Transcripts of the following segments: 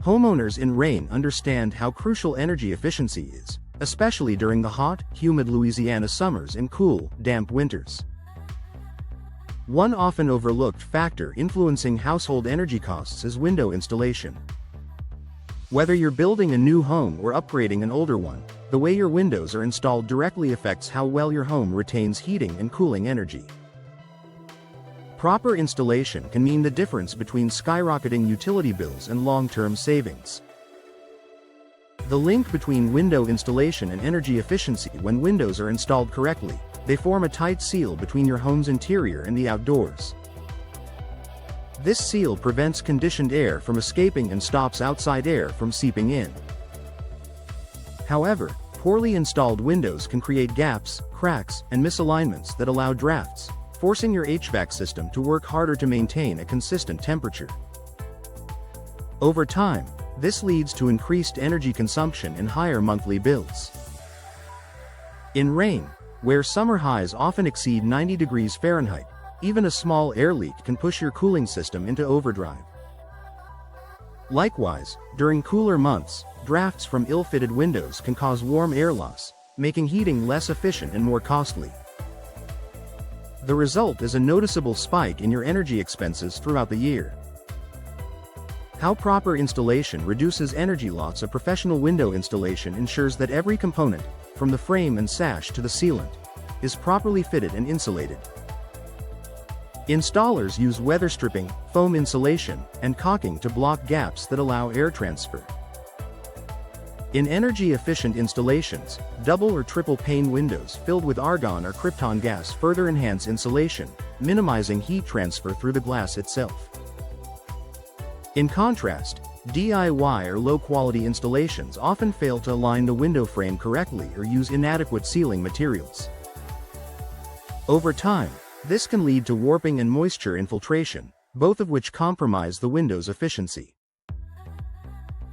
Homeowners in Rayne understand how crucial energy efficiency is, especially during the hot, humid Louisiana summers and cool, damp winters. One often overlooked factor influencing household energy costs is window installation. Whether you're building a new home or upgrading an older one, the way your windows are installed directly affects how well your home retains heating and cooling energy. Proper installation can mean the difference between skyrocketing utility bills and long-term savings. The link between window installation and energy efficiency: when windows are installed correctly, they form a tight seal between your home's interior and the outdoors. This seal prevents conditioned air from escaping and stops outside air from seeping in. However, poorly installed windows can create gaps, cracks, and misalignments that allow drafts, forcing your HVAC system to work harder to maintain a consistent temperature. Over time, this leads to increased energy consumption and higher monthly bills. In Rayne, where summer highs often exceed 90 degrees Fahrenheit, even a small air leak can push your cooling system into overdrive. Likewise, during cooler months, drafts from ill-fitted windows can cause warm air loss, making heating less efficient and more costly. The result is a noticeable spike in your energy expenses throughout the year. How proper installation reduces energy loss: a professional window installation ensures that every component, from the frame and sash to the sealant, is properly fitted and insulated. Installers use weather stripping, foam insulation, and caulking to block gaps that allow air transfer. In energy-efficient installations, double or triple pane windows filled with argon or krypton gas further enhance insulation, minimizing heat transfer through the glass itself. In contrast, DIY or low-quality installations often fail to align the window frame correctly or use inadequate sealing materials. Over time, this can lead to warping and moisture infiltration, both of which compromise the window's efficiency.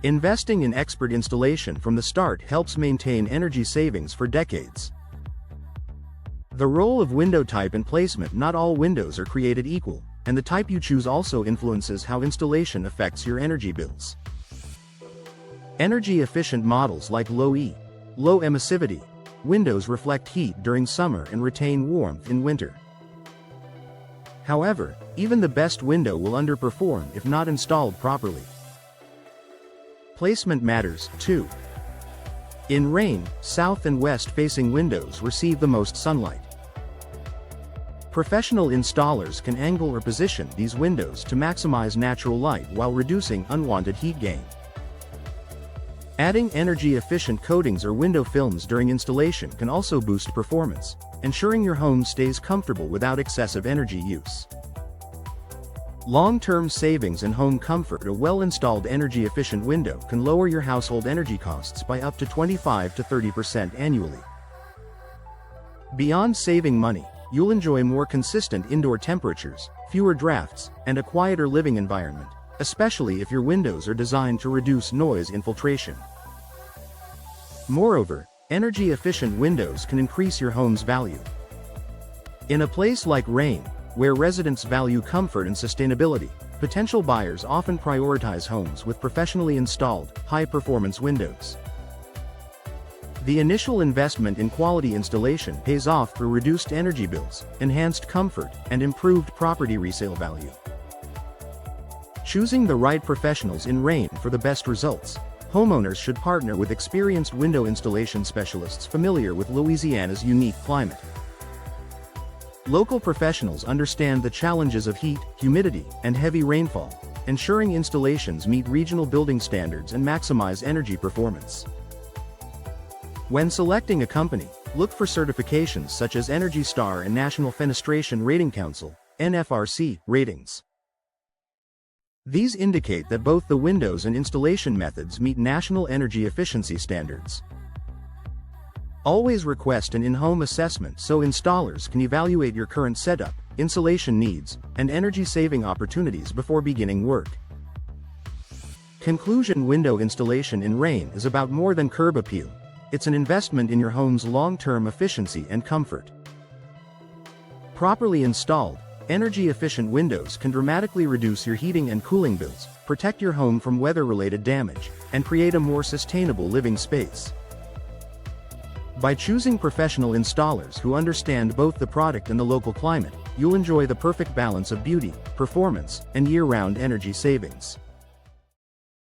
Investing in expert installation from the start helps maintain energy savings for decades. The role of window type and placement: not all windows are created equal, and the type you choose also influences how installation affects your energy bills. Energy-efficient models like low-E, low emissivity windows reflect heat during summer and retain warmth in winter. However, even the best window will underperform if not installed properly. Placement matters, too. In Rayne, south and west-facing windows receive the most sunlight. Professional installers can angle or position these windows to maximize natural light while reducing unwanted heat gain. Adding energy-efficient coatings or window films during installation can also boost performance, ensuring your home stays comfortable without excessive energy use. Long-term savings and home comfort: a well-installed energy-efficient window can lower your household energy costs by up to 25 to 30% annually. Beyond saving money, you'll enjoy more consistent indoor temperatures, fewer drafts, and a quieter living environment, especially if your windows are designed to reduce noise infiltration. Moreover, energy-efficient windows can increase your home's value. In a place like Rayne, where residents value comfort and sustainability, potential buyers often prioritize homes with professionally installed, high-performance windows. The initial investment in quality installation pays off through reduced energy bills, enhanced comfort, and improved property resale value. Choosing the right professionals in Rayne for the best results: homeowners should partner with experienced window installation specialists familiar with Louisiana's unique climate. Local professionals understand the challenges of heat, humidity, and heavy rainfall, ensuring installations meet regional building standards and maximize energy performance. When selecting a company, look for certifications such as Energy Star and National Fenestration Rating Council (NFRC) ratings. These indicate that both the windows and installation methods meet national energy efficiency standards. Always request an in-home assessment so installers can evaluate your current setup, insulation needs, and energy-saving opportunities before beginning work. Conclusion: window installation in Rayne is about more than curb appeal. It's an investment in your home's long-term efficiency and comfort. Properly installed, energy-efficient windows can dramatically reduce your heating and cooling bills, protect your home from weather-related damage, and create a more sustainable living space. By choosing professional installers who understand both the product and the local climate, you'll enjoy the perfect balance of beauty, performance, and year-round energy savings.